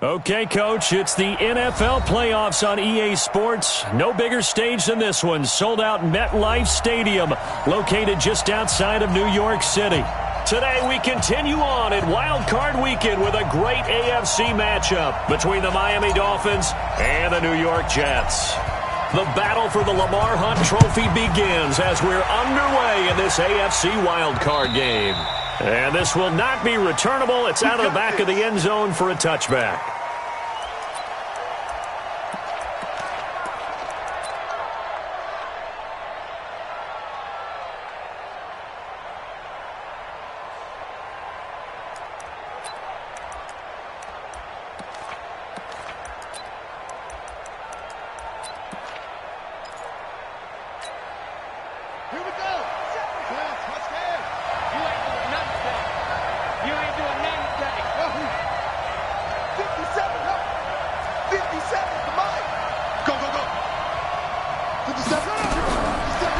Okay, Coach, it's the NFL playoffs on EA Sports. No bigger stage than this one. Sold out MetLife Stadium, located just outside of New York City. Today we continue on in Wild Card Weekend with a great AFC matchup between the Miami Dolphins and the New York Jets. The battle for the Lamar Hunt Trophy begins as we're underway in this AFC Wild Card game. And this will not be returnable. It's out of the back of the end zone for a touchback.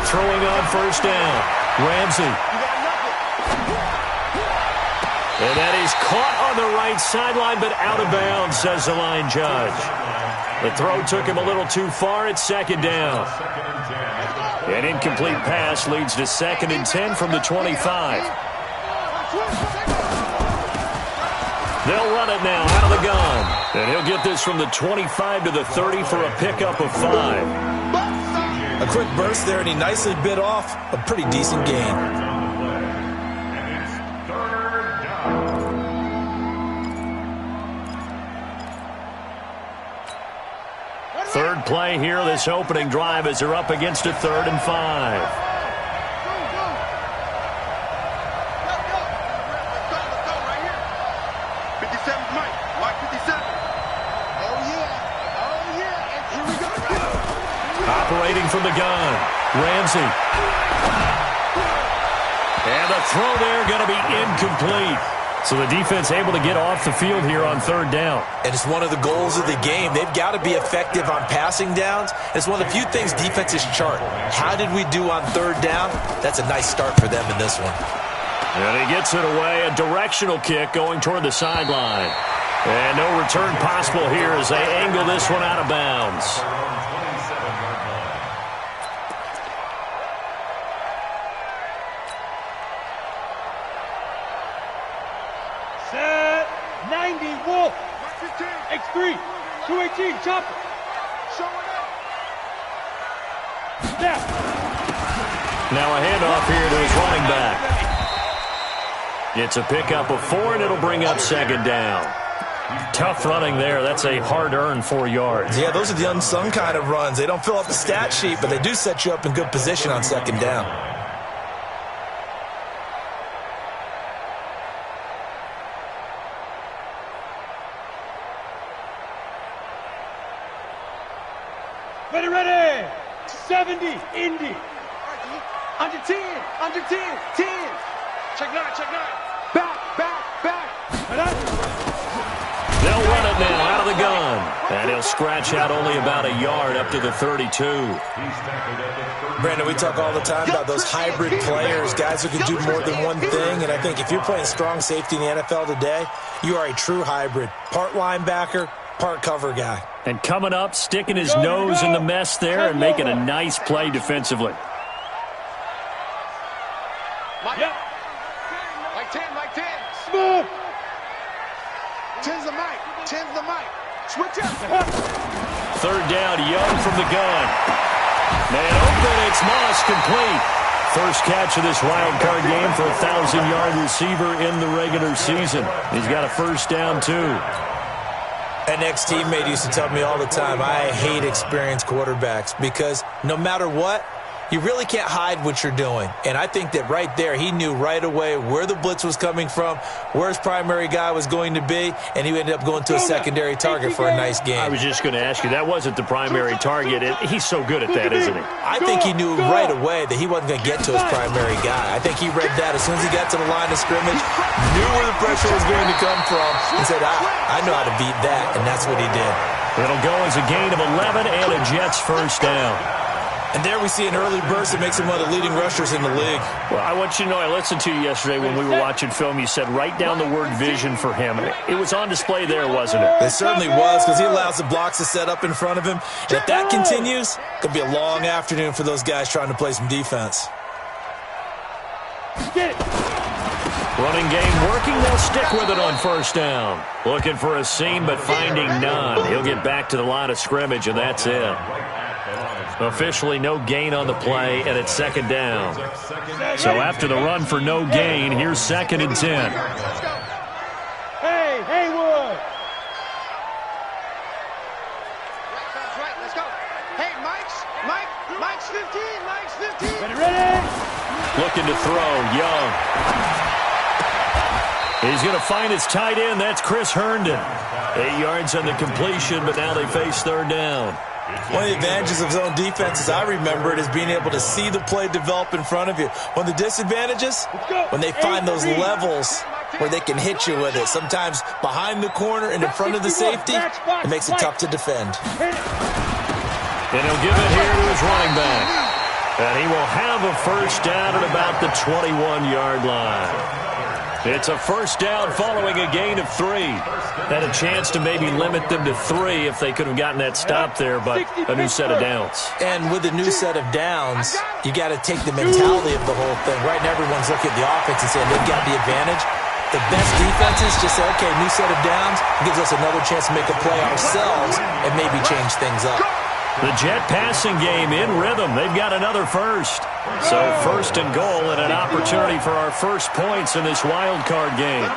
Throwing on first down, Ramsey. And that is caught on the right sideline, but out of bounds, says the line judge. The throw took him a little too far at second down. An incomplete pass leads to 2nd and 10 from the 25. They'll run it now out of the gun. And he'll get this from the 25 to the 30 for a pickup of 5. A quick burst there, and he nicely bit off a pretty decent gain. Third play here, this opening drive, as they're up against a 3rd and 5. Operating from the gun, Ramsey. And the throw there going to be incomplete. So the defense able to get off the field here on 3rd down. And it's one of the goals of the game. They've got to be effective on passing downs. It's one of the few things defenses chart. How did we do on 3rd down? That's a nice start for them in this one. And he gets it away, a directional kick going toward the sideline. And no return possible here as they angle this one out of bounds. X3, 218, chopper. Snap. Now a handoff here to his running back. It's a pickup of 4, and it'll bring up 2nd down. Tough running there. That's a hard-earned 4 yards. Yeah, those are the unsung kind of runs. They don't fill up the stat sheet, but they do set you up in good position on 2nd down. Ready. 70, Indy. Under 10, 10. Check 9. Back. They'll run it now out of the gun. And he'll scratch out only about a yard up to the 32. Brandon, we talk all the time about those hybrid players, guys who can do more than one thing. And I think if you're playing strong safety in the NFL today, you are a true hybrid. Part linebacker, part cover guy. And coming up, sticking his nose in the mess there and making a nice play defensively. Yep. Like 10. Smooth. 10's the mic. Switch up. 3rd down, Young from the gun. Man open, it's Moss complete. First catch of this wild card game for a 1,000-yard receiver in the regular season. He's got a 1st down, too. An ex-teammate used to tell me all the time, I hate experienced quarterbacks because no matter what, you really can't hide what you're doing. And I think that right there, he knew right away where the blitz was coming from, where his primary guy was going to be, and he ended up going to a secondary target for a nice game. I was just going to ask you, that wasn't the primary target. He's so good at that, isn't he? I think he knew right away that he wasn't going to get to his primary guy. I think he read that as soon as he got to the line of scrimmage, knew where the pressure was going to come from, and said, I know how to beat that, and that's what he did. It'll go as a gain of 11 and a Jets 1st down. And there we see an early burst that makes him one of the leading rushers in the league. Well, I want you to know, I listened to you yesterday when we were watching film. You said write down the word vision for him. It was on display there, wasn't it? It certainly was, because he allows the blocks to set up in front of him. And if that continues, it could be a long afternoon for those guys trying to play some defense. Running game working. They'll stick with it on first down. Looking for a seam, but finding none. He'll get back to the line of scrimmage, and that's it. Officially no gain on the play, and it's second down. So after the run for no gain, here's 2nd and 10. Hey, Haywood! Right, let's go. Hey, Mike's 15, Mike's 15. Ready? Looking to throw, Young. He's going to find his tight end. That's Chris Herndon. 8 yards on the completion, but now they face third down. One of the advantages of zone defense, as I remember it, is being able to see the play develop in front of you. One of the disadvantages, when they find those levels where they can hit you with it. Sometimes behind the corner and in front of the safety, it makes it tough to defend. And he'll give it here to his running back. And he will have a first down at about the 21-yard line. It's a first down following a gain of 3. Had a chance to maybe limit them to 3 if they could have gotten that stop there, but a new set of downs. And with a new set of downs, you got to take the mentality of the whole thing. Right now, everyone's looking at the offense and saying they've got the advantage. The best defenses just say, okay, new set of downs gives us another chance to make a play ourselves and maybe change things up. The Jet passing game in rhythm. They've got another first. So 1st and goal and an opportunity for our first points in this wild card game.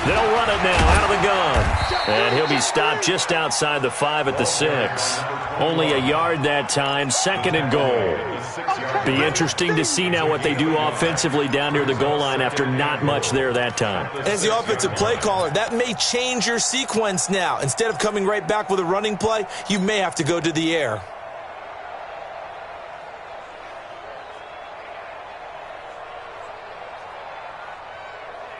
They'll run it now out of the gun. And he'll be stopped just outside the 5 at the 6. Only a yard that time, 2nd and goal. Be interesting to see now what they do offensively down near the goal line after not much there that time. As the offensive play caller, that may change your sequence now. Instead of coming right back with a running play, you may have to go to the air.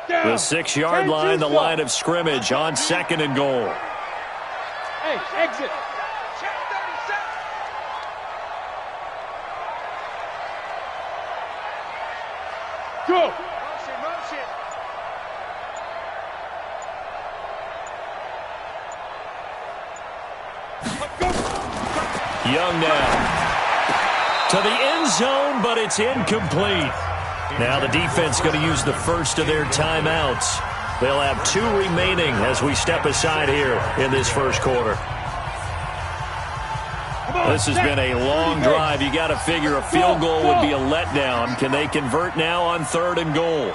The 6-yard line, the line of scrimmage on 2nd and goal. Hey, exit. Go. Motion. Young now to the end zone, but it's incomplete. Now the defense going to use the first of their timeouts. They'll have 2 remaining as we step aside here in this first quarter. This has been a long drive. You got to figure a field goal would be a letdown. Can they convert now on 3rd and goal?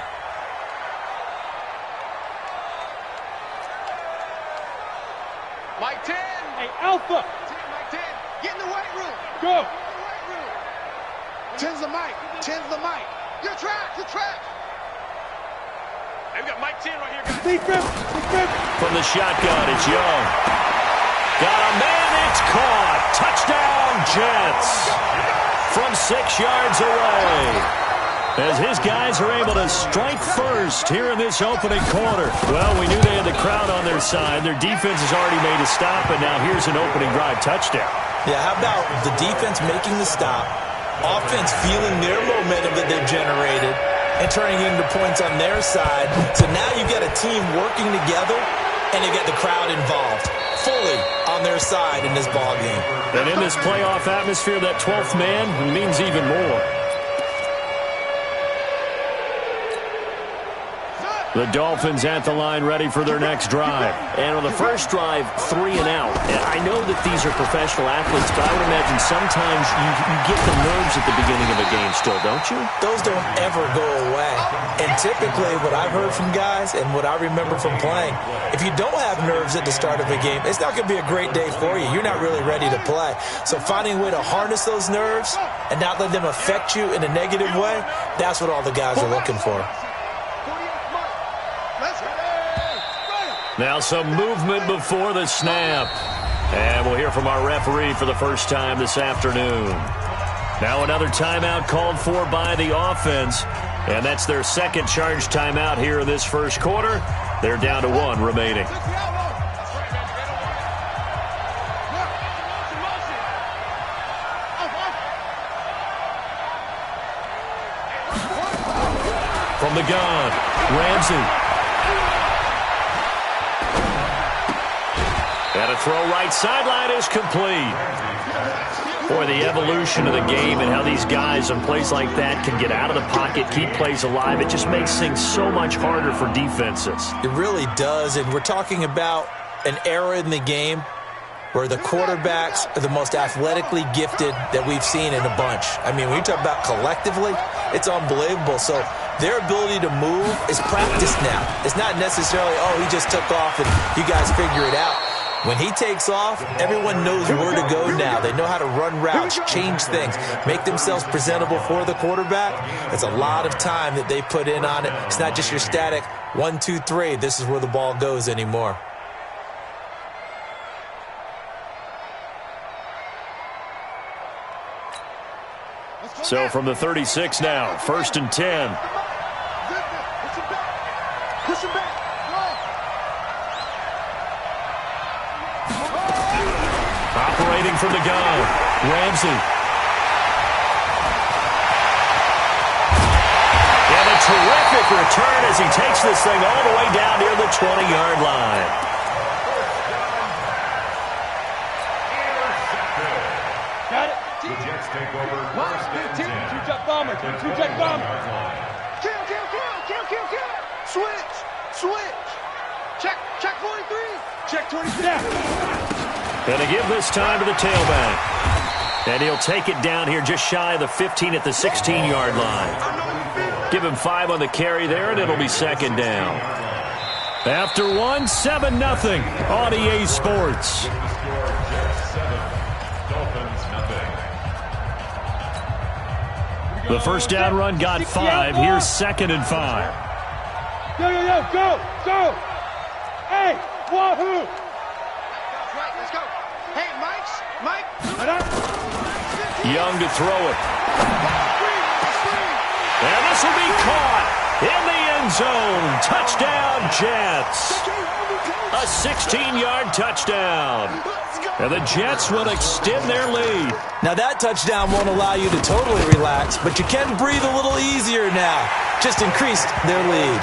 Mike 10. Hey, Alpha. Mike 10. Get in the weight room. Go. 10's the mic. 10's the mic. Your track. Hey, we got Mike 10 right here, guys. Defense. From the shotgun, it's Young. Got a man, it's caught. Touchdown, Jets. From 6 yards away. As his guys are able to strike first here in this opening quarter. Well, we knew they had the crowd on their side. Their defense has already made a stop, and now here's an opening drive touchdown. Yeah, how about the defense making the stop, offense feeling their momentum that they've generated, and turning it into points on their side. So now you've got a team working together, and you got the crowd involved fully on their side in this ballgame. And in this playoff atmosphere, that 12th man means even more. The Dolphins at the line ready for their next drive. And on the first drive, 3 and out. And I know that these are professional athletes, but I would imagine sometimes you get the nerves at the beginning of a game still, don't you? Those don't ever go away. And typically what I've heard from guys and what I remember from playing, if you don't have nerves at the start of a game, it's not going to be a great day for you. You're not really ready to play. So finding a way to harness those nerves and not let them affect you in a negative way, that's what all the guys are looking for. Now some movement before the snap. And we'll hear from our referee for the first time this afternoon. Now another timeout called for by the offense. And that's their second charge timeout here in this first quarter. They're down to 1 remaining. From the gun, Ramsey. And a throw right sideline is complete. Boy, the evolution of the game and how these guys on plays like that can get out of the pocket, keep plays alive, it just makes things so much harder for defenses. It really does, and we're talking about an era in the game where the quarterbacks are the most athletically gifted that we've seen in a bunch. I mean, when you talk about collectively, it's unbelievable. So their ability to move is practiced now. It's not necessarily, oh, he just took off and you guys figure it out. When he takes off, everyone knows where to go now. They know how to run routes, change things, make themselves presentable for the quarterback. It's a lot of time that they put in on it. It's not just your static 1, 2, 3. This is where the ball goes anymore. So from the 36 now, 1st and 10. Push him back. Operating from the gun, Ramsey. And a terrific return as he takes this thing all the way down near the 20-yard line. Got it. The Jets take over. Two-jet bomber. Two-jet bomber. Kill. Switch. Check 43. Check 27. And to give this time to the tailback. And he'll take it down here just shy of the 15 at the 16-yard line. Give him 5 on the carry there, and it'll be 2nd down. After 1, 7-0 on EA Sports. The first down run got 5. Here's 2nd and 5. Yo, go. Hey, wahoo. Let's go. Hey, Mike. Young to throw it. And this will be caught in the end zone. Touchdown, Jets. A 16-yard touchdown. And the Jets will extend their lead. Now that touchdown won't allow you to totally relax, but you can breathe a little easier now. Just increased their lead.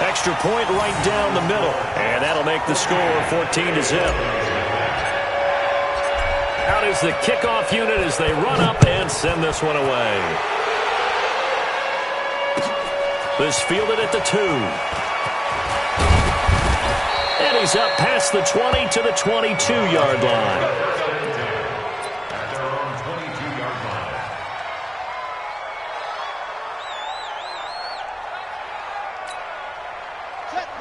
Extra point right down the middle. And that'll make the score 14-0. Out is the kickoff unit as they run up and send this one away. This fielded at the 2. And he's up past the 20 to the 22-yard line.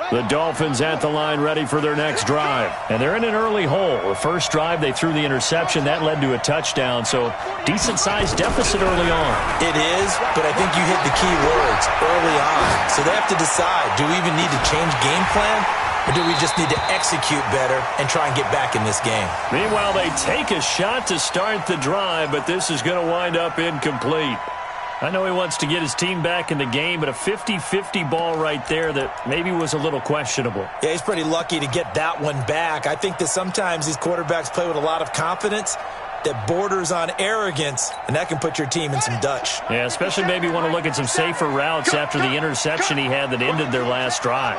The Dolphins at the line ready for their next drive. And they're in an early hole. The first drive, they threw the interception. That led to a touchdown, so decent-sized deficit early on. It is, but I think you hit the key words early on. So they have to decide, do we even need to change game plan, or do we just need to execute better and try and get back in this game? Meanwhile, they take a shot to start the drive, but this is going to wind up incomplete. I know he wants to get his team back in the game, but a 50-50 ball right there that maybe was a little questionable. Yeah, he's pretty lucky to get that one back. I think that sometimes these quarterbacks play with a lot of confidence that borders on arrogance, and that can put your team in some Dutch. Yeah, especially maybe want to look at some safer routes after the interception he had that ended their last drive.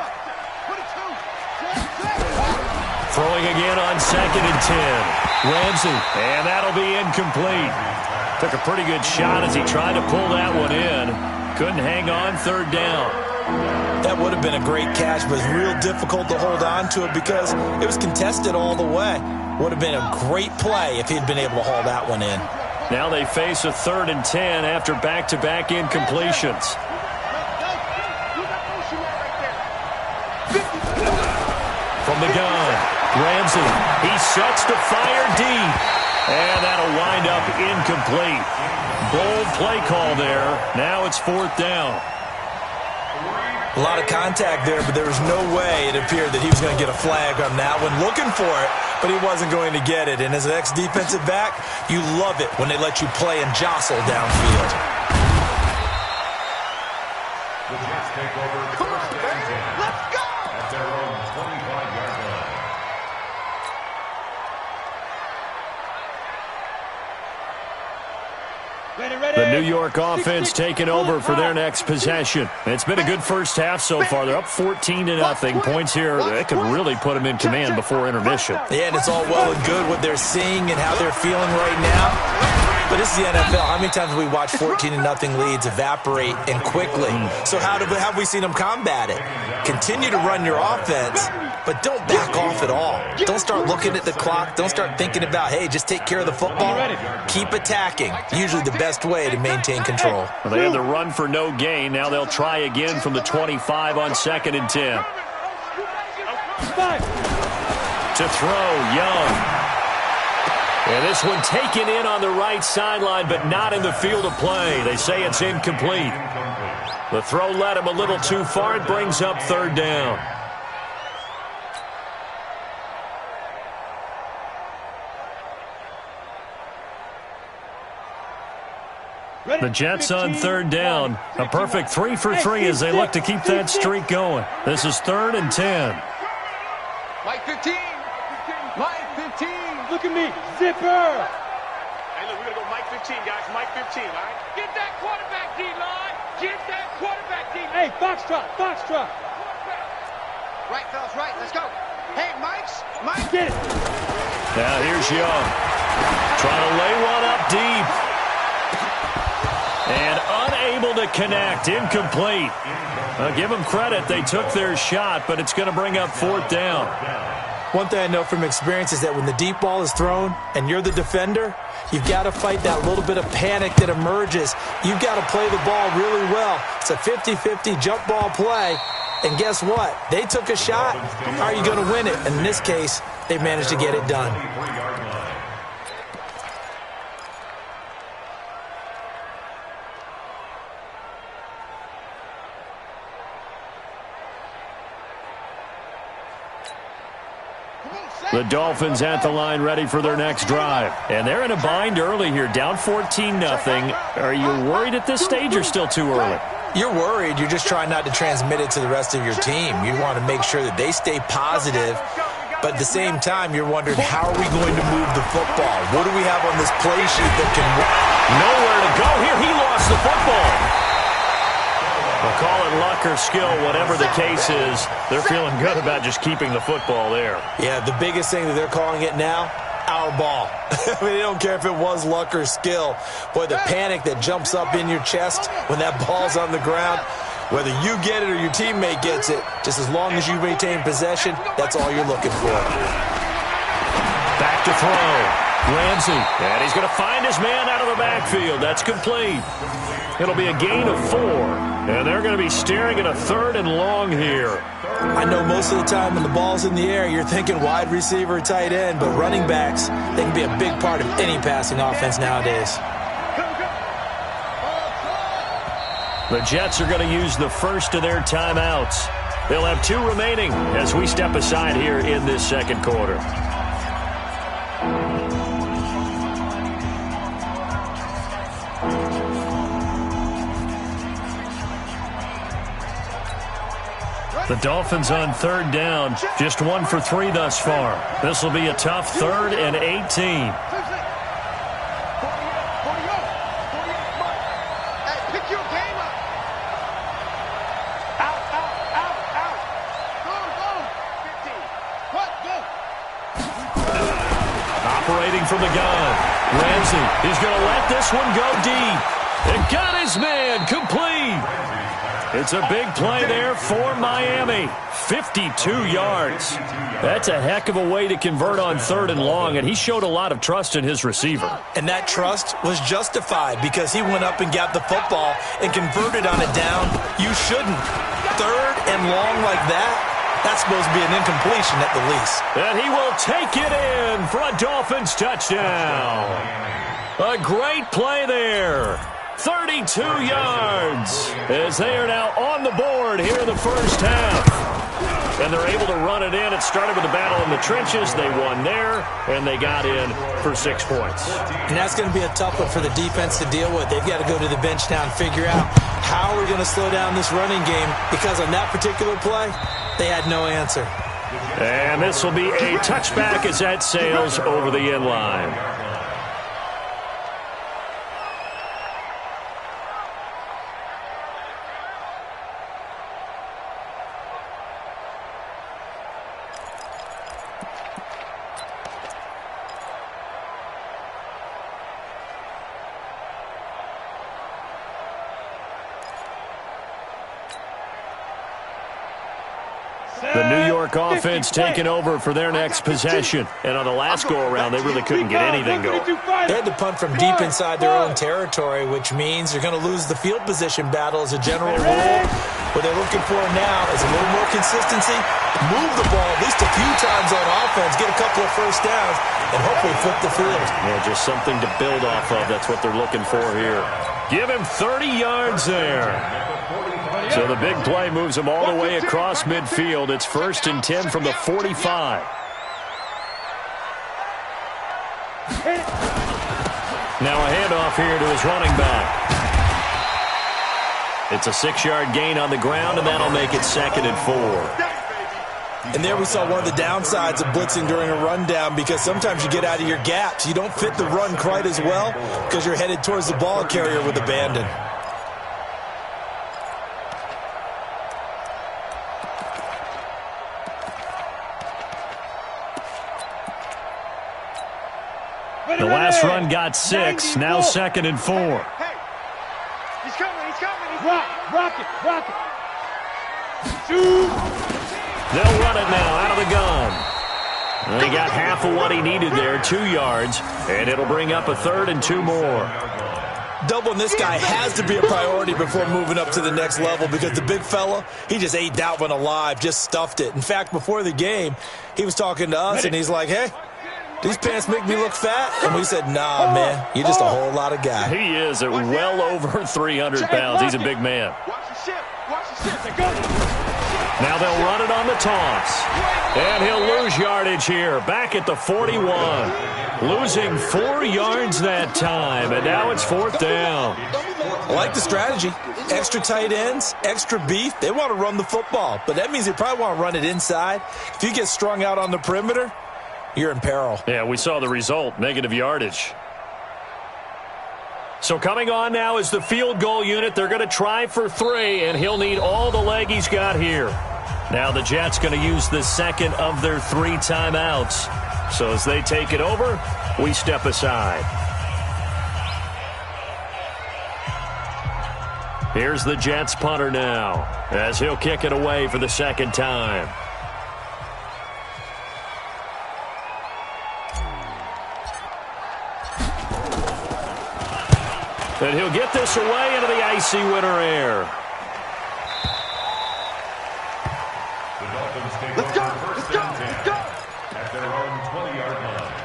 Throwing again on 2nd and 10. Ramsey, and that'll be incomplete. Took a pretty good shot as he tried to pull that one in. Couldn't hang on 3rd down. That would have been a great catch, but it's real difficult to hold on to it because it was contested all the way. Would have been a great play if he'd been able to haul that one in. Now they face a 3rd and 10 after back-to-back incompletions. From the gun, Ramsey. He sets to fire deep. And that'll wind up incomplete. Bold play call there. Now it's 4th down. A lot of contact there, but there was no way it appeared that he was going to get a flag on that one. Looking for it, but he wasn't going to get it. And as an ex-defensive back, you love it when they let you play and jostle downfield. The Jets take over. Come on, baby. Let's go. At their own 25-yard line. Ready. The The New York offense taking over for their next possession. It's been a good first half so far. They're up 14-0. Points here that could really put them in command before intermission. Yeah, and it's all well and good what they're seeing and how they're feeling right now. But this is the NFL. How many times have we watched 14-0 leads evaporate and quickly? So how have we seen them combat it? Continue to run your offense, but don't back off at all. Don't start looking at the clock. Don't start thinking about, hey, just take care of the football. Keep attacking. Usually the best way to maintain control. Well, they had the run for no gain. Now they'll try again from the 25 on 2nd and 10. To throw, Young. And this one taken in on the right sideline, but not in the field of play. They say it's incomplete. The throw led him a little too far. It brings up 3rd down. The Jets on 3rd down. A perfect 3 for 3 as they look to keep that streak going. This is 3rd and 10. Mike 15. Mike 15. Look at me. Zipper. Hey, look, we're going to go Mike 15, guys. Mike 15, all right? Get that quarterback, D-line. Get that quarterback, D-line. Hey, foxtrot, foxtrot. Right, fellas, right. Let's go. Hey, Mike. Get it. Now here's Young. Trying to lay one up deep. And unable to connect. Incomplete. Give them credit. They took their shot, but it's going to bring up 4th down. One thing I know from experience is that when the deep ball is thrown and you're the defender, you've got to fight that little bit of panic that emerges. You've got to play the ball really well. It's a 50-50 jump ball play. And guess what? They took a shot. How are you going to win it? And in this case, they managed to get it done. The Dolphins at the line ready for their next drive. And they're in a bind early here, down 14-0. Are you worried at this stage or still too early? You're worried. You're just trying not to transmit it to the rest of your team. You want to make sure that they stay positive. But at the same time, you're wondering, how are we going to move the football? What do we have on this play sheet that can work? Nowhere to go here. He lost the football. We'll call it luck or skill, whatever the case is. They're feeling good about just keeping the football there. Yeah, the biggest thing that they're calling it now, our ball. I mean, they don't care if it was luck or skill. Boy, the panic that jumps up in your chest when that ball's on the ground, whether you get it or your teammate gets it, just as long as you maintain possession, that's all you're looking for. Back to throw. Ramsey, and he's going to find his man out of the backfield. That's complete. It'll be a gain of 4, and they're going to be staring at a 3rd and long here. I know most of the time when the ball's in the air, you're thinking wide receiver, tight end, but running backs, they can be a big part of any passing offense nowadays. The Jets are going to use the first of their timeouts. They'll have 2 remaining as we step aside here in this 2nd quarter. The Dolphins on 3rd down, just 1 for 3 thus far. This will be a tough 3rd and 18. Hey, pick your game up. Out. Go. 15. What? Go. Operating from the gun. Ramsey, he's going to let this one go deep. And got his man complete. It's a big play there for Miami. 52 yards. That's a heck of a way to convert on 3rd and long, and he showed a lot of trust in his receiver. And that trust was justified because he went up and got the football and converted on a down. You shouldn't. 3rd and long like that, that's supposed to be an incompletion at the least. And he will take it in for a Dolphins touchdown. A great play there. 32 yards as they are now on the board here in the first half. And they're able to run it in. It started with a battle in the trenches. They won there, and they got in for 6 points. And that's going to be a tough one for the defense to deal with. They've got to go to the bench now and figure out how we're going to slow down this running game, because on that particular play, they had no answer. And this will be a touchback as that sails over the end line. The New York offense taking over for their next possession. And on the last go-around, they really couldn't get anything going. They had to punt from deep inside their own territory, which means you're going to lose the field position battle as a general rule. What they're looking for now is a little more consistency, move the ball at least a few times on offense, get a couple of first downs, and hopefully flip the field. Yeah, just something to build off of. That's what they're looking for here. Give him 30 yards there. So the big play moves them all the way across midfield. It's 1st and 10 from the 45. Now a handoff here to his running back. It's a 6-yard gain on the ground, and that'll make it 2nd and 4. And there we saw one of the downsides of blitzing during a rundown, because sometimes you get out of your gaps. You don't fit the run quite as well because you're headed towards the ball carrier with abandon. The last run got 6. Now 2nd and 4. Hey, he's coming, he's coming. Rock it. Shoot. They'll run it now out of the gun. He got half of what he needed there, 2 yards, and it'll bring up a 3rd and 2 more. Doubling this guy has to be a priority before moving up to the next level, because the big fella, he just ate that one alive, just stuffed it. In fact, before the game, he was talking to us, and he's like, hey, these pants make me look fat? And we said, nah, man, you're just a whole lot of guy. He is at well over 300 pounds. He's a big man. Watch the ship, watch the ship. Now they'll run it on the toss. And he'll lose yardage here, back at the 41. Losing 4 yards that time, and now it's 4th down. I like the strategy. Extra tight ends, extra beef. They want to run the football, but that means they probably want to run it inside. If you get strung out on the perimeter, you're in peril. Yeah, we saw the result, negative yardage. So coming on now is the field goal unit. They're going to try for 3, and he'll need all the leg he's got here. Now the Jets going to use the second of their 3 timeouts. So as they take it over, we step aside. Here's the Jets punter now, as he'll kick it away for the 2nd time. And he'll get this away into the icy winter air. The Dolphins take over 1st and 10 at their own 20-yard line.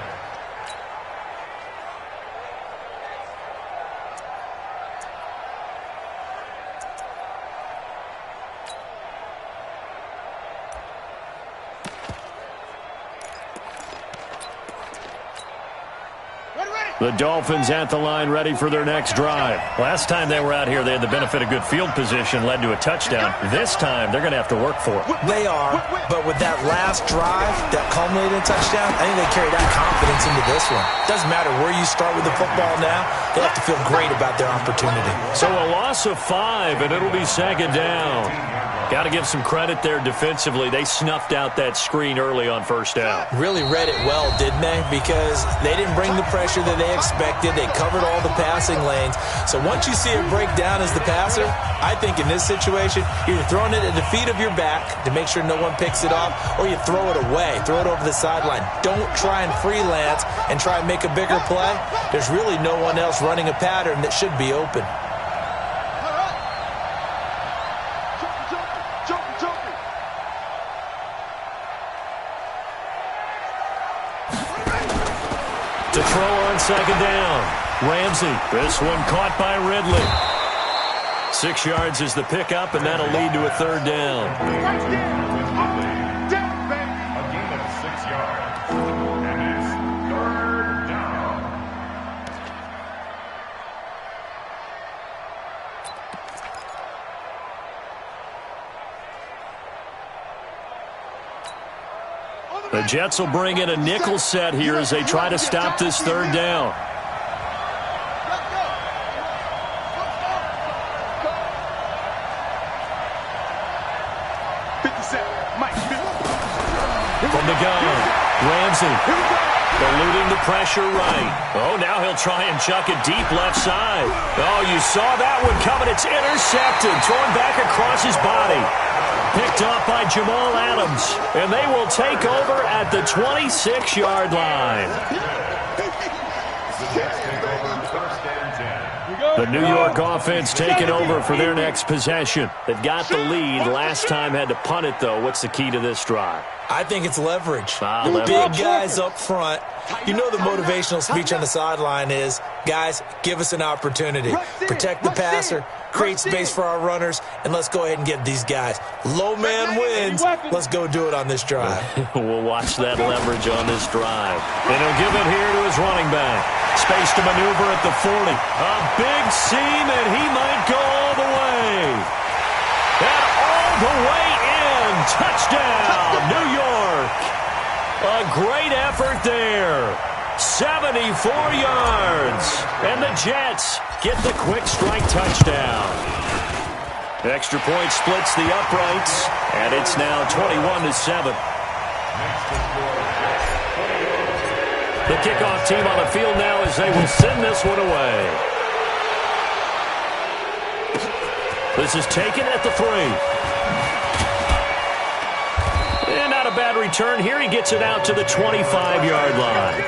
The Dolphins at the line, ready for their next drive. Last time they were out here, they had the benefit of good field position, led to a touchdown. This time, they're going to have to work for it. They are, but with that last drive that culminated in a touchdown, I think they carry that confidence into this one. Doesn't matter where you start with the football now, they have to feel great about their opportunity. So a loss of 5, and it'll be 2nd down. Got to give some credit there defensively. They snuffed out that screen early on 1st down. Really read it well, didn't they? Because they didn't bring the pressure that they expected. They covered all the passing lanes. So once you see it break down as the passer, I think in this situation, you're throwing it at the feet of your back to make sure no one picks it off, or you throw it away, throw it over the sideline. Don't try and freelance and try and make a bigger play. There's really no one else running a pattern that should be open. To throw on 2nd down. Ramsey, this one caught by Ridley. 6 yards is the pickup, and that'll lead to a 3rd down. A gain of 6 yards. And it's 3rd down. The Jets will bring in a nickel set here as they try to stop this 3rd down. From the gun, Ramsey eluding the pressure right. Oh, now he'll try and chuck it deep left side. Oh, you saw that one coming. It's intercepted, thrown back across his body. Picked off by Jamal Adams, and they will take over at the 26-yard line. The New York offense taking over for their next possession. They've got the lead. Last time had to punt it, though. What's the key to this drive? I think it's leverage. Leverage. Big guys up front. You know the motivational speech on the sideline is, guys, give us an opportunity. Protect the passer, create space for our runners, and let's go ahead and get these guys. Low man wins. Let's go do it on this drive. We'll watch that leverage on this drive. And he'll give it here to his running back. Space to maneuver at the 40. A big seam, and he might go all the way. And all the way in. Touchdown, New York. A great effort there. 74 yards. And the Jets get the quick strike touchdown. Extra point splits the uprights, and it's now 21-7. The kickoff team on the field now as they will send this one away. This is taken at the 3. And not a bad return here. He gets it out to the 25-yard line.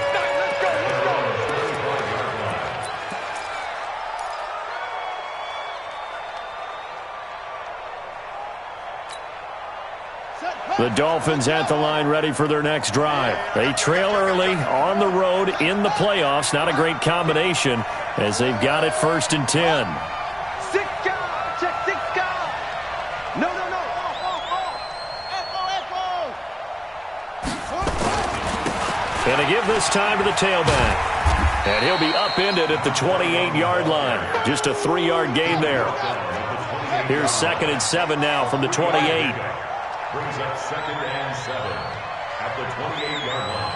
The Dolphins at the line ready for their next drive. They trail early on the road in the playoffs. Not a great combination as they've got it 1st and 10. And they give this time to the tailback. And he'll be upended at the 28-yard line. Just a 3-yard gain there. Here's 2nd and 7 now from the 28. Brings up 2nd and 7 at the 28-yard line.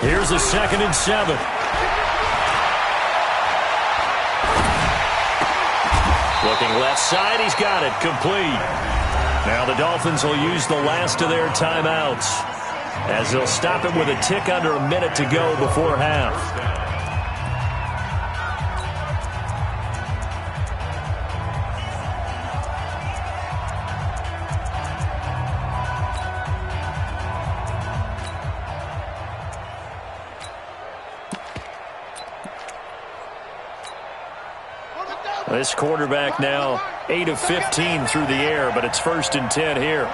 Here's a 2nd and 7. Looking left side, he's got it, complete. Now the Dolphins will use the last of their timeouts as they'll stop him with a tick under a minute to go before half. This quarterback now 8 of 15 through the air, but it's 1st and 10 here.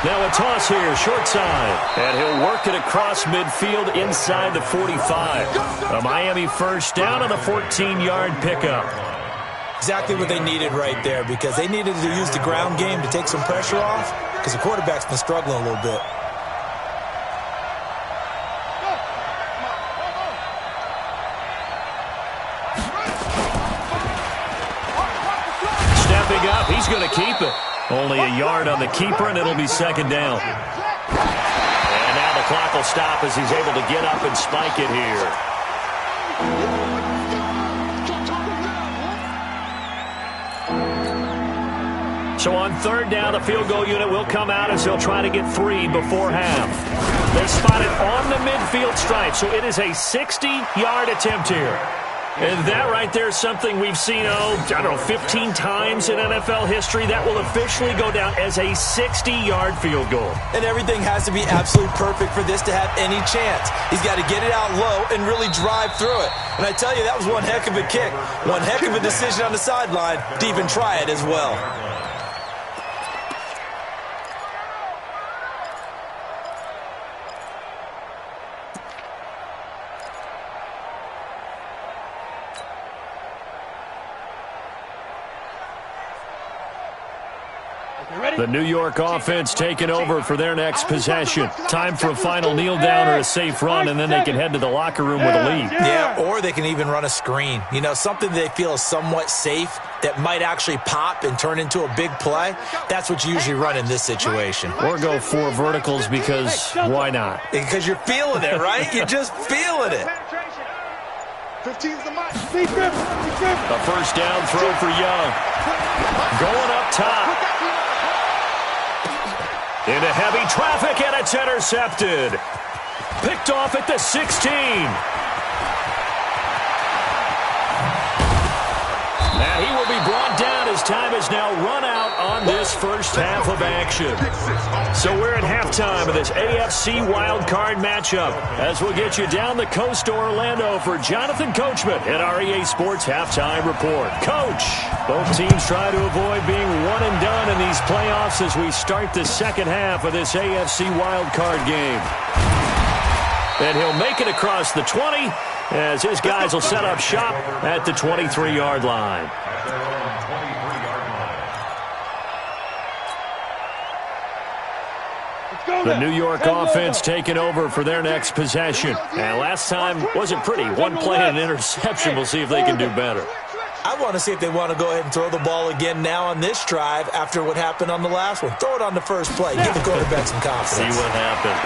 Now a toss here, short side. And he'll work it across midfield inside the 45. A Miami first down on a 14-yard pickup. Exactly what they needed right there, because they needed to use the ground game to take some pressure off, because the quarterback's been struggling a little bit. Up, he's going to keep it. Only a yard on the keeper, and it'll be 2nd down. And now the clock will stop as he's able to get up and spike it here. So on 3rd down, the field goal unit will come out as they'll try to get 3 before half. They spot it on the midfield stripe, so it is a 60-yard attempt here. And that right there is something we've seen, 15 times in NFL history. That will officially go down as a 60-yard field goal. And everything has to be absolutely perfect for this to have any chance. He's got to get it out low and really drive through it. And I tell you, that was one heck of a kick. One heck of a decision on the sideline to even try it as well. The New York offense taking over for their next possession. Time for a final kneel down or a safe run, and then they can head to the locker room with a lead. Yeah, or they can even run a screen. You know, something they feel is somewhat safe that might actually pop and turn into a big play. That's what you usually run in this situation. Or go 4 verticals because why not? Because you're feeling it, right? You're just feeling it. 15's the mic. A first down throw for Young. Going up top. Into heavy traffic, and it's intercepted. Picked off at the 16. And he will be brought down as time is now run out on this first half of action. So we're at halftime of this AFC wildcard matchup as we'll get you down the coast to Orlando for Jonathan Coachman at our EA Sports Halftime Report. Coach, both teams try to avoid being one and done in these playoffs as we start the second half of this AFC wildcard game. And he'll make it across the 20 as his guys will set up shop at the 23-yard line. The New York offense taking over for their next possession. And last time wasn't pretty. One play and an interception. We'll see if they can do better. I want to see if they want to go ahead and throw the ball again now on this drive after what happened on the last one. Throw it on the first play. Give the quarterback some confidence. See what happens.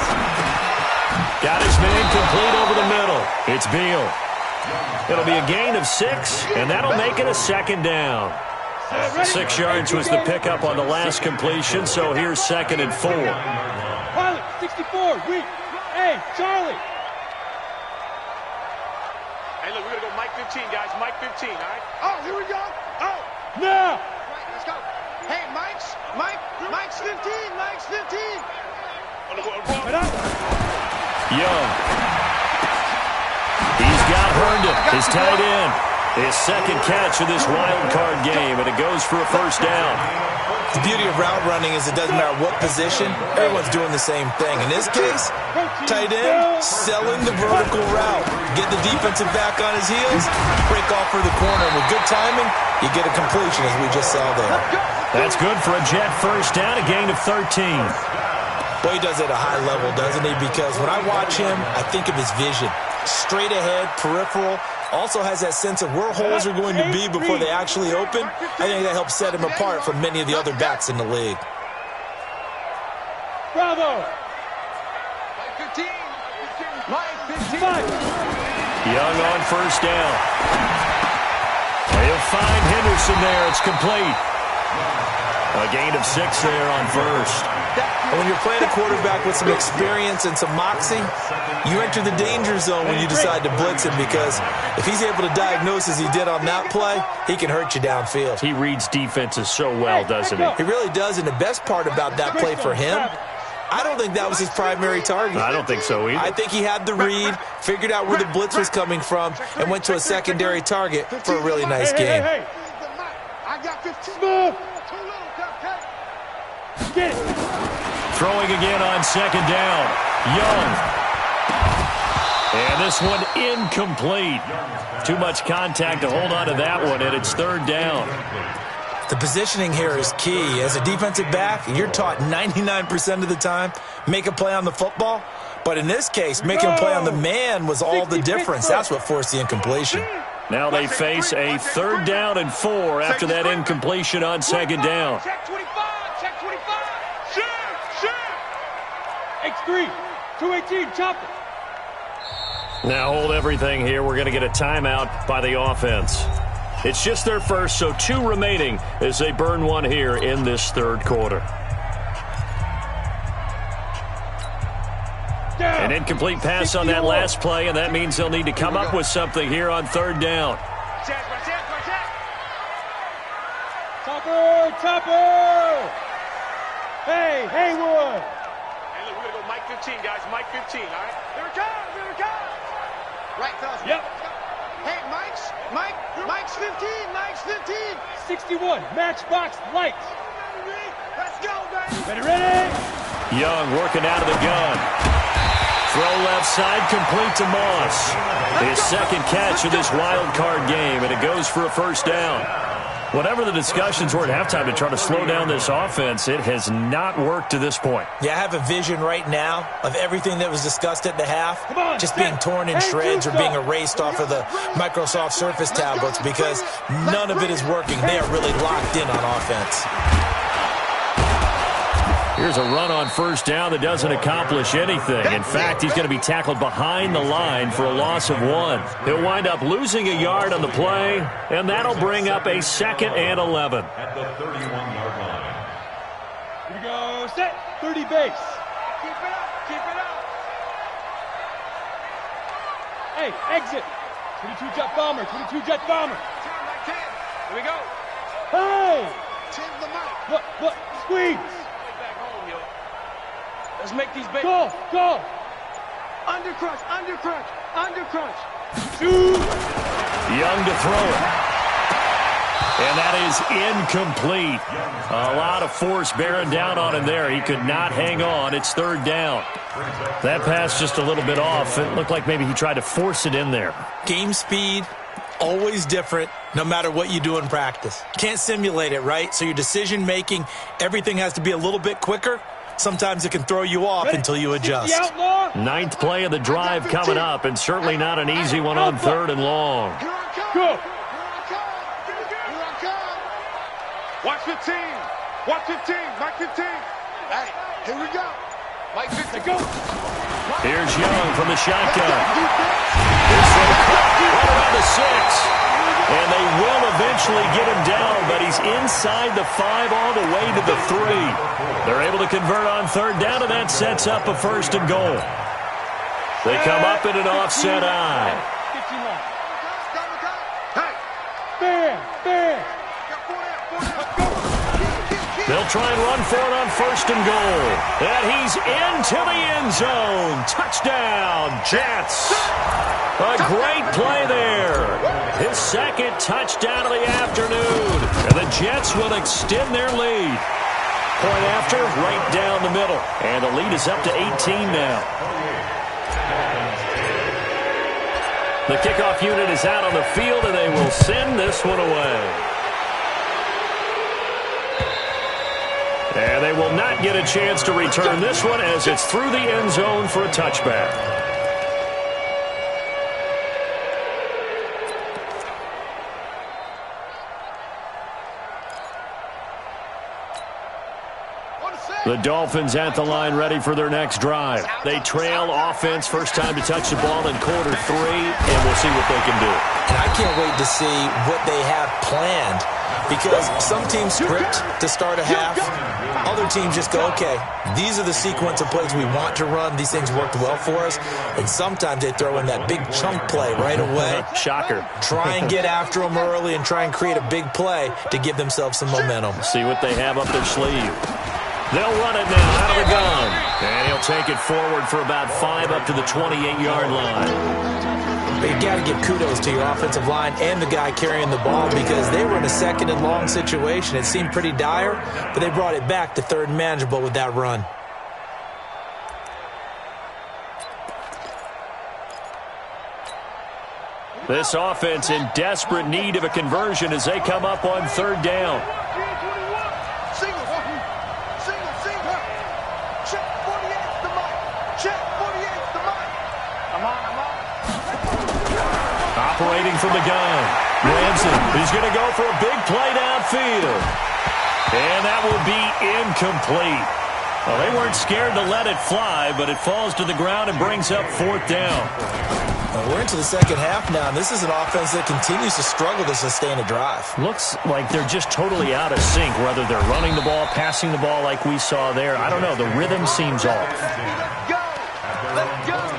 Got his man complete over the middle. It's Beal. It'll be a gain of 6, and that'll make it a second down. 6 yards was the pickup on the last completion, so here's 2nd and 4. Pilot, 64, weak. Hey, Charlie. Hey, look, we're going to go Mike 15, guys. Mike 15, all right? Oh, here we go. Oh, now. Right, let's go. Hey, Mike's 15, Mike's 15. Right up. Young. He's got Herndon, his tight end. His second catch of this wild card game, and it goes for a first down. The beauty of route running is it doesn't matter what position, everyone's doing the same thing. In this case, tight end, selling the vertical route. Get the defensive back on his heels, break off for the corner. With good timing, you get a completion, as we just saw there. That's good for a Jet first down, a gain of 13. Well, he does it at a high level, doesn't he? Because when I watch him, I think of his vision. Straight ahead, peripheral. Also has that sense of where holes are going to be before they actually open. I think that helps set him apart from many of the other backs in the league. Bravo. Mike 15. Mike 15. Young on first down. He'll find Henderson there. It's complete. A gain of 6 there on first. And when you're playing a quarterback with some experience and some moxie, you enter the danger zone when you decide to blitz him, because if he's able to diagnose as he did on that play, he can hurt you downfield. He reads defenses so well, doesn't he? He really does, and the best part about that play for him, I don't think that was his primary target. I don't think so either. I think he had the read, figured out where the blitz was coming from, and went to a secondary target for a really nice game. Hey. I got 15. Smooth. Get it. Throwing again on second down. Young. And this one incomplete. Too much contact to hold on to that one, and it's third down. The positioning here is key. As a defensive back, you're taught 99% of the time, make a play on the football. But in this case, making a play on the man was all the difference. That's what forced the incompletion. Now they face a 3rd down and 4 after that incompletion on second down. Check 25. Check 25. Shoot. X3. 218. Chop it. Now hold everything here. We're going to get a timeout by the offense. It's just their first, so 2 remaining as they burn one here in this third quarter. An incomplete pass on that last play, and that means they'll need to come up with something here on 3rd down. Topper! Hey, Haywood! Hey, look, we're going to go Mike 15, guys. Mike 15, all right? Here it comes. Right, fellas. Yep. Hey, Mike's 15, Mike's 15. 61, matchbox lights. Let's go, baby. Ready? Young working out of the gun. Throw left side, complete to Moss. His second catch of this wild card game, and it goes for a first down. Whatever the discussions were at halftime to try to slow down this offense, it has not worked to this point. Yeah, I have a vision right now of everything that was discussed at the half just being torn in shreds or being erased off of the Microsoft Surface tablets, because none of it is working. They are really locked in on offense. Here's a run on first down that doesn't accomplish anything. In fact, he's going to be tackled behind the line for a loss of 1. He'll wind up losing a yard on the play, and that'll bring up a 2nd and 11. At the 31-yard line. Here we go. Set. 30 base. Keep it up. Keep it up. Hey, exit. 22 jet bomber. 22 jet bomber. 10 by 10. Here we go. Hey! 10 to the mic. Look. Squeeze. Back home, yo. Let's make these big. Go. Under crunch. Shoot. Young to throw it. And that is incomplete. A lot of force bearing down on him there. He could not hang on. It's 3rd down. That pass just a little bit off. It looked like maybe he tried to force it in there. Game speed, always different, no matter what you do in practice. Can't simulate it, right? So your decision-making, everything has to be a little bit quicker. Sometimes it can throw you off until you adjust. 9th play of the drive coming up, and certainly not an easy one on 3rd and long. Here I come. Go. Here I come. Watch 15. Watch 15. Mike 15. Hey, here we go. Mike 15. Go. Here's Young from the shotgun. It's right around the 6. And they will eventually get him down, but he's inside the 5 all the way to the 3. They're able to convert on 3rd down, and that sets up a 1st and goal. They come up in an offset eye. 15 line. Hey. Bam. They'll try and run for it on 1st and goal. And he's into the end zone. Touchdown, Jets. A great play there. His 2nd touchdown of the afternoon. And the Jets will extend their lead. Point after, right down the middle. And the lead is up to 18 now. The kickoff unit is out on the field, and they will send this one away. And they will not get a chance to return this one as it's through the end zone for a touchback. The Dolphins at the line ready for their next drive. They trail offense first time to touch the ball in quarter 3, and we'll see what they can do. And I can't wait to see what they have planned, because some teams script to start a half. Other teams just go, okay, these are the sequence of plays we want to run. These things worked well for us. And sometimes they throw in that big chunk play right away. Shocker. Try and get after them early and try and create a big play to give themselves some momentum. See what they have up their sleeve. They'll run it now out of the gun. And he'll take it forward for about 5 up to the 28-yard line. But you got to give kudos to your offensive line and the guy carrying the ball, because they were in a 2nd and long situation. It seemed pretty dire, but they brought it back to 3rd and manageable with that run. This offense in desperate need of a conversion as they come up on 3rd down. Single. Check 48's the mic. Check 48's the mic. I'm on. Operating from the gun. Ramsey, he's going to go for a big play downfield. And that will be incomplete. Well, they weren't scared to let it fly, but it falls to the ground and brings up 4th down. We're into the 2nd half now, and this is an offense that continues to struggle to sustain a drive. Looks like they're just totally out of sync, whether they're running the ball, passing the ball like we saw there. I don't know. The rhythm seems off. Go. Let's go.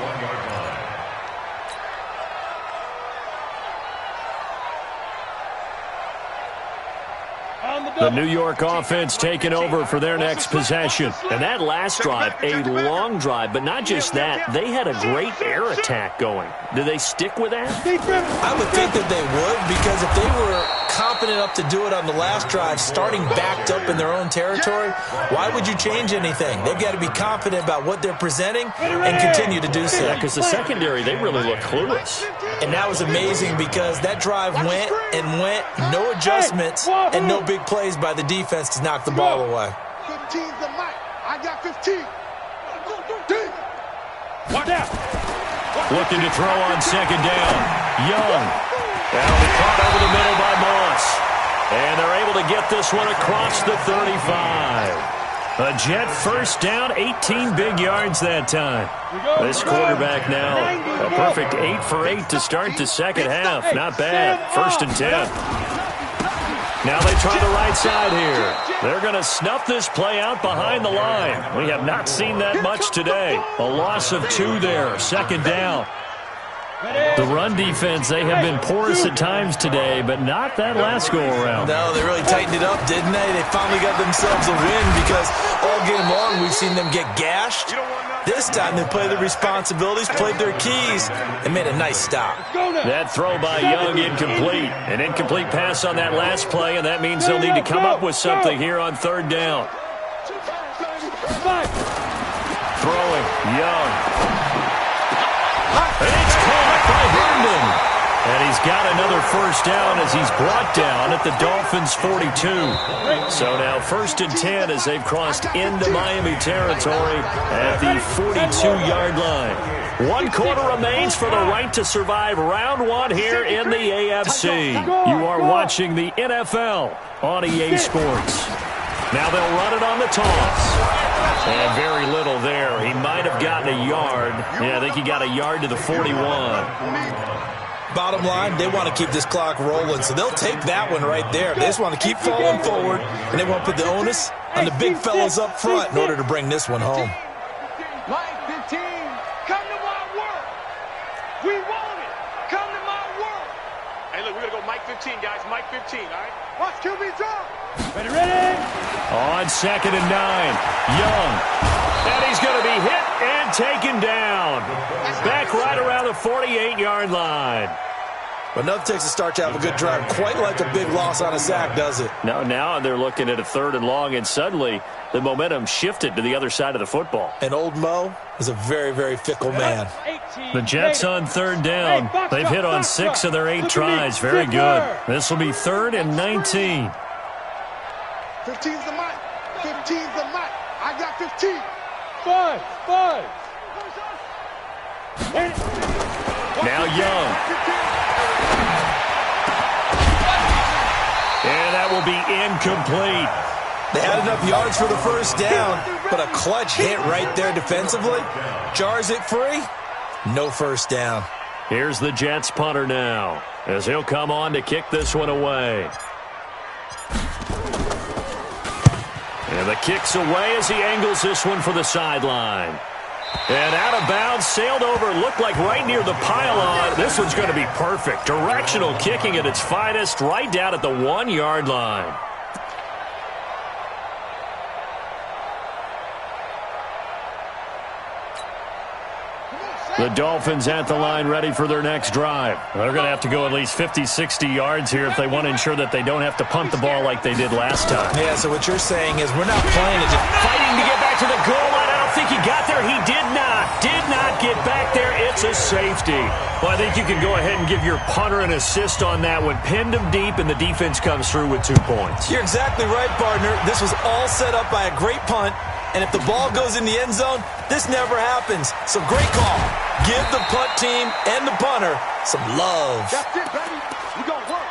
The New York offense taking over for their next possession. And that last drive, a long drive, but not just that. They had a great air attack going. Do they stick with that? I would think that they would, because if they were competent enough to do it on the last drive, starting backed up in their own territory, why would you change anything? They've got to be confident about what they're presenting and continue to do so. Yeah, because the secondary, they really look clueless. And that was amazing, because that drive went, no adjustments, and no big plays by the defense to knock the ball away. 15's the mic. I got 15. Watch out. Looking to throw on 2nd down. Young. That'll be caught over the middle by Moss. And they're able to get this one across the 35. A Jet first down, 18 big yards that time. This quarterback now, a perfect 8 for 8 to start the second half. Not bad. 1st and 10. Now they try the right side here. They're going to snuff this play out behind the line. We have not seen that much today. A loss of 2 there. 2nd down. The run defense, they have been porous at times today, but not that last go-around. No, they really tightened it up, didn't they? They finally got themselves a win because all game long we've seen them get gashed. This time they played their responsibilities, played their keys, and made a nice stop. That throw by Young incomplete. An incomplete pass on that last play, and that means they'll need to come up with something here on 3rd down. Throwing, Young. And it's caught by Herndon. And he's got another 1st down as he's brought down at the Dolphins' 42. So now 1st and 10 as they've crossed into Miami territory at the 42-yard line. 1 quarter remains for the right to survive round 1 here in the AFC. You are watching the NFL on EA Sports. Now they'll run it on the toss. And very little there. He might have gotten a yard. Yeah, I think he got a yard to the 41. Bottom line, they want to keep this clock rolling, so they'll take that one right there. They just want to keep falling forward, and they want to put the onus on the big fellas up front in order to bring this one home. Mike 15, come to my world. We want it. Come to my world. Hey, look, we're going to go Mike 15, guys. Mike 15, all right? Watch QB drop. Ready. On 2nd and 9, Young. And he's going to be hit and taken down. Back right around the 48-yard line. But nothing takes a start to have a good drive, quite like a big loss on a sack, does it? No, now they're looking at a 3rd and long, and suddenly the momentum shifted to the other side of the football. And old Mo is a very, very fickle man. The Jets on 3rd down. They've hit on 6 of their 8 tries. Very good. This will be 3rd and 19. 15's the mic. 15's the mic. I got 15. 5. Now Young. And that will be incomplete. They had enough yards for the 1st down, but a clutch hit right there defensively. Jars it free. No 1st down. Here's the Jets punter now, as he'll come on to kick this one away. And the kick's away as he angles this one for the sideline. And out of bounds, sailed over, looked like right near the pylon. This one's going to be perfect. Directional kicking at its finest, right down at the 1-yard line. The Dolphins at the line ready for their next drive. They're going to have to go at least 50, 60 yards here if they want to ensure that they don't have to punt the ball like they did last time. Yeah, so what you're saying is we're not playing it. Fighting to get back to the goal line. I don't think he got there. He did not. Did not get back there. It's a safety. Well, I think you can go ahead and give your punter an assist on that one. Pinned him deep, and the defense comes through with 2 points. You're exactly right, partner. This was all set up by a great punt. And if the ball goes in the end zone, this never happens. So great call. Give the punt team and the punter some love. That's it, baby. We gonna work.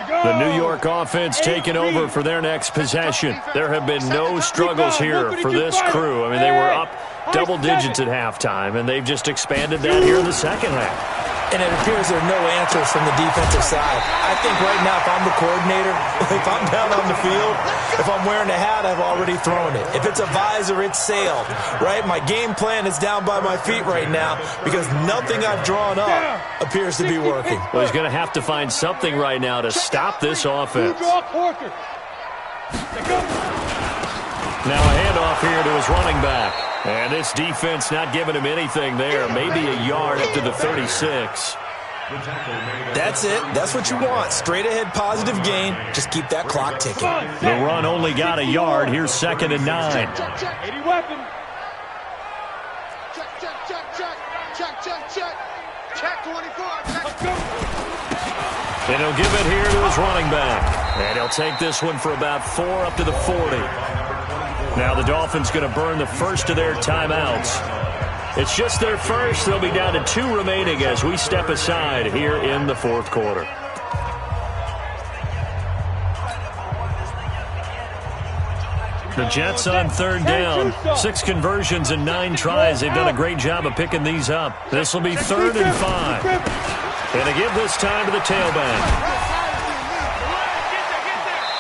The New York offense taking over for their next possession. There have been no struggles here for this crew. I mean, they were up double digits at halftime, and they've just expanded that here in the second half. And it appears there are no answers from the defensive side. I think right now, if I'm the coordinator, if I'm down on the field, if I'm wearing a hat, I've already thrown it. If it's a visor, it's sailed, right? My game plan is down by my feet right now because nothing I've drawn up appears to be working. Well, he's going to have to find something right now to stop this offense. Now a handoff here to his running back. And this defense not giving him anything there. Maybe a yard up to the 36. That's it. That's what you want. Straight ahead positive gain. Just keep that clock ticking. The run only got a yard. Here's 2nd and 9. Check. 80 weapon. Check 24. Let's go. And he'll give it here to his running back. And he'll take this one for about 4 up to the 40. Now the Dolphins going to burn the first of their timeouts. It's just their first. They'll be down to 2 remaining as we step aside here in the fourth quarter. The Jets on third down. 6 conversions and 9 tries. They've done a great job of picking these up. This will be 3rd and 5. And they give this time to the tailback.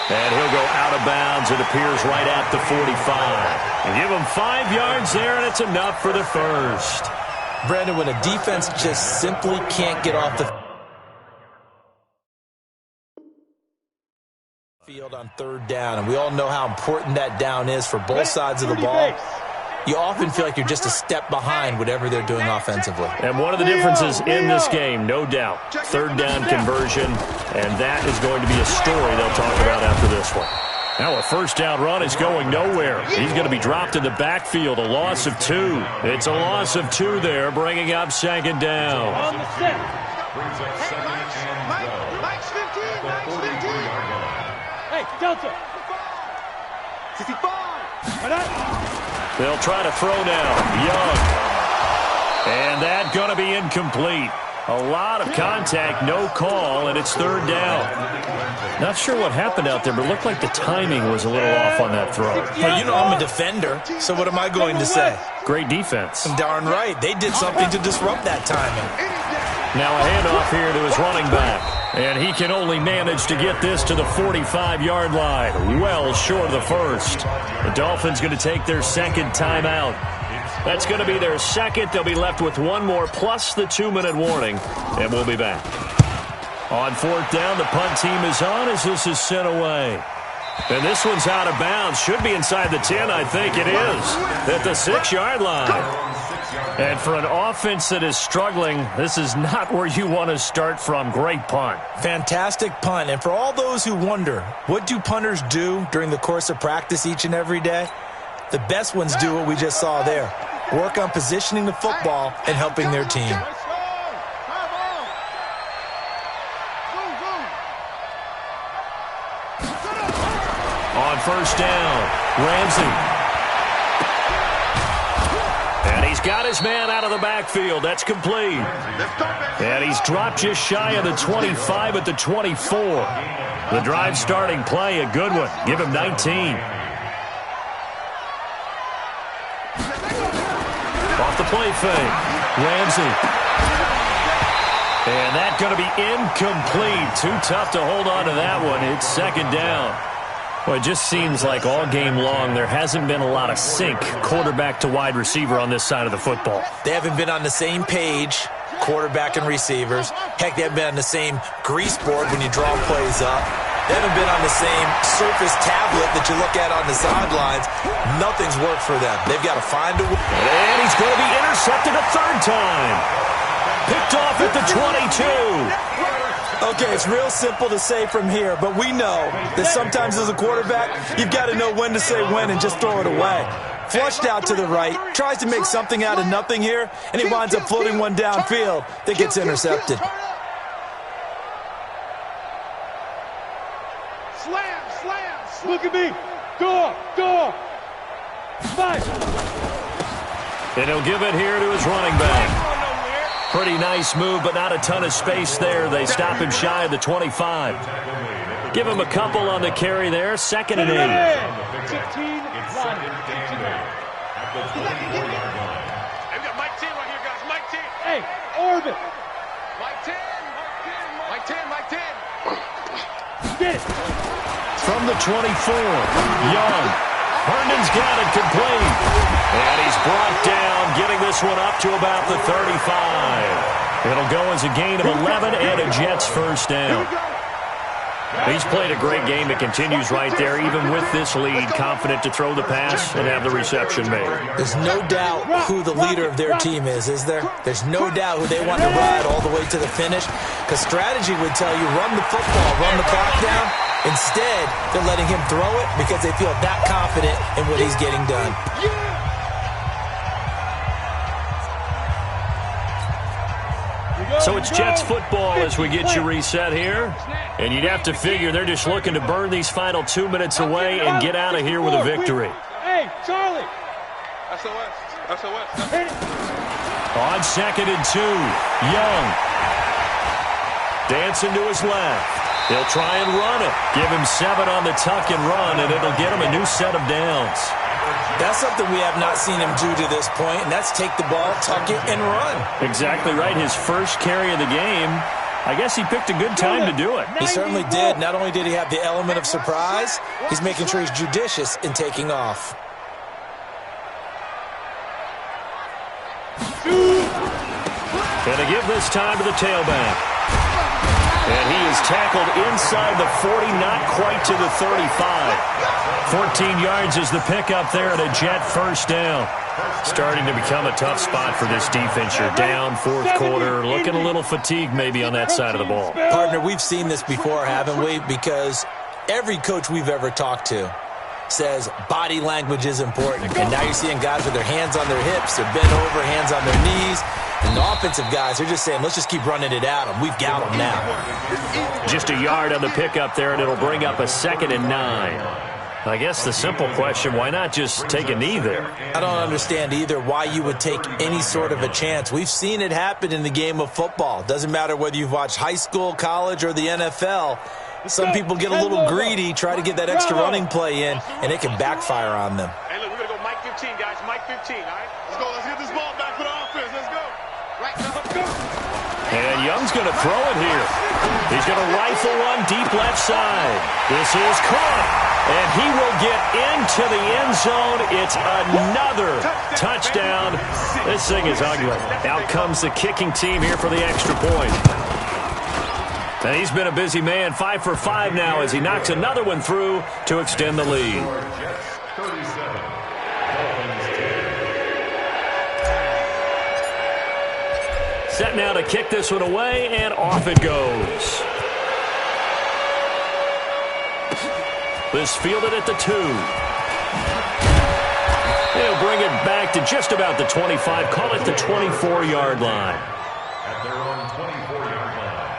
And he'll go out of bounds. It appears right at the 45. And give him 5 yards there, and it's enough for the first. Brandon, when a defense just simply can't get off the field on third down, and we all know how important that down is for both sides of the ball, you often feel like you're just a step behind whatever they're doing offensively. And one of the differences in this game, no doubt, third down conversion, and that is going to be a story they'll talk about after this one. Now a first down run is going nowhere. He's going to be dropped in the backfield, a loss of 2. It's a loss of 2 there, bringing up 2nd down. On the set. Mike's 15. Mike's 15. Hey, Delta. 55. They'll try to throw now. Young. And that going to be incomplete. A lot of contact, no call, and it's 3rd down. Not sure what happened out there, but it looked like the timing was a little off on that throw. Well, you know I'm a defender, so what am I going to say? Great defense. Darn right. They did something to disrupt that timing. Now a handoff here to his running back. And he can only manage to get this to the 45-yard line. Well short of the first. The Dolphins going to take their 2nd timeout. That's going to be their 2nd. They'll be left with 1 more plus the 2-minute warning. And we'll be back. On 4th down, the punt team is on as this is sent away. And this one's out of bounds. Should be inside the 10, I think it is. At the 6-yard line. And for an offense that is struggling, this is not where you want to start from. Great punt. Fantastic punt. And for all those who wonder, what do punters do during the course of practice each and every day? The best ones do what we just saw there. Work on positioning the football and helping their team. On first down, Ramsey. And he's got his man out of the backfield. That's complete. And he's dropped just shy of the 25 at the 24. The drive starting play, a good one. Give him 19. Off the play fake. Ramsey. And that's going to be incomplete. Too tough to hold on to that one. It's 2nd down. Well, it just seems like all game long there hasn't been a lot of sync quarterback to wide receiver on this side of the football. They haven't been on the same page, quarterback and receivers. Heck, they haven't been on the same grease board when you draw plays up. They haven't been on the same surface tablet that you look at on the sidelines. Nothing's worked for them. They've got to find a way. And he's going to be intercepted a 3rd time. Picked off at the 22. Okay, it's real simple to say from here, but we know that sometimes as a quarterback, you've got to know when to say when and just throw it away. Flushed out to the right, tries to make something out of nothing here, and he winds up floating one downfield that gets intercepted. Slam. Look at me. Door. 5. And he'll give it here to his running back. Pretty nice move, but not a ton of space there. They stop him shy of the 25. Give him a couple on the carry there. 2nd and 8. 15, line. We've got Mike 10 right here, guys. Mike 10. Hey, orbit. Mike 10. Mike 10. Mike 10. Get it. From the 24, Young. Herndon's got it complete. And he's brought down, getting this one up to about the 35. It'll go as a gain of 11 and a Jets 1st down. He's played a great game. It continues right there, even with this lead, confident to throw the pass and have the reception made. There's no doubt who the leader of their team is there? There's no doubt who they want to ride all the way to the finish, because strategy would tell you run the football, run the clock down. Instead, they're letting him throw it because they feel that confident in what he's getting done. So it's Jets football as we get you reset here. And you'd have to figure they're just looking to burn these final 2 minutes away and get out of here with a victory. Hey, Charlie. SOS. On 2nd and 2, Young. Dancing to his left. He'll try and run it. Give him 7 on the tuck and run, and it'll get him a new set of downs. That's something we have not seen him do to this point, and that's take the ball, tuck it, and run. Exactly right. His first carry of the game. I guess he picked a good time to do it. He certainly did. Not only did he have the element of surprise, he's making sure he's judicious in taking off. And to give this time to the tailback. And he is tackled inside the 40, not quite to the 35. 14 yards is the pickup there and a Jet first down. Starting to become a tough spot for this defense. You're down, fourth quarter, looking a little fatigued maybe on that side of the ball. Partner, we've seen this before, haven't we? Because every coach we've ever talked to says body language is important. And now you're seeing guys with their hands on their hips, they're bent over, hands on their knees. And the offensive guys, they're just saying, let's just keep running it at them. We've got them now. Just a yard on the pickup there, and it'll bring up a 2nd and 9. I guess the simple question, why not just take a knee there? I don't understand either why you would take any sort of a chance. We've seen it happen in the game of football. Doesn't matter whether you've watched high school, college, or the NFL. Some people get a little greedy, try to get that extra running play in, and it can backfire on them. Hey, look, we're going to go Mike 15, guys. Mike 15, all right? Let's go. Let's get this ball back for the offense. Let's go. Right now, let's go. And Young's going to throw it here. He's going to rifle one deep left side. This is caught. And he will get into the end zone. It's another touchdown. This thing is ugly. Out comes the kicking team here for the extra point. And he's been a busy man. 5 for 5 now as he knocks another one through to extend the lead. Set now to kick this one away, and off it goes. This fielded at the 2. He'll bring it back to just about the 25. Call it the 24-yard line. At their own 24-yard line.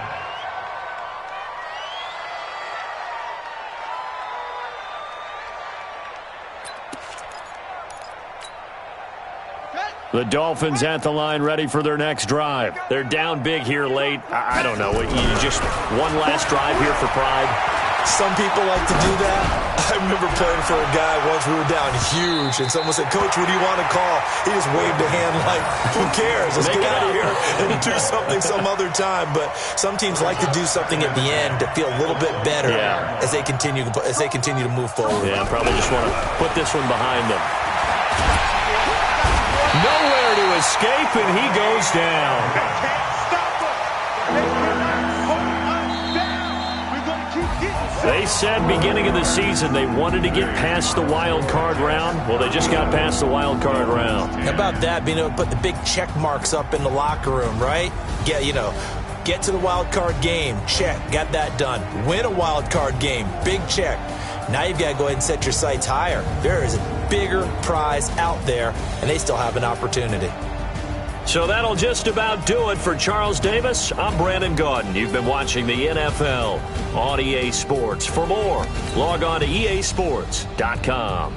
The Dolphins at the line, ready for their next drive. They're down big here late. I don't know. You just one last drive here for pride. Some people like to do that. I remember playing for a guy once. We were down huge, and someone said, "Coach, what do you want to call?" He just waved a hand like, "Who cares? Let's get out of here and do something some other time." But some teams like to do something at the end to feel a little bit better as they continue to move forward. Yeah, probably just want to put this one behind them. Nowhere to escape, and he goes down. They said beginning of the season they wanted to get past the wild card round. Well, they just got past the wild card round. How about that, being able to put the big check marks up in the locker room, right? Get to the wild card game, check, got that done. Win a wild card game, big check. Now you've got to go ahead and set your sights higher. There is a bigger prize out there, and they still have an opportunity. So that'll just about do it for Charles Davis. I'm Brandon Gaudin. You've been watching the NFL on EA Sports. For more, log on to easports.com.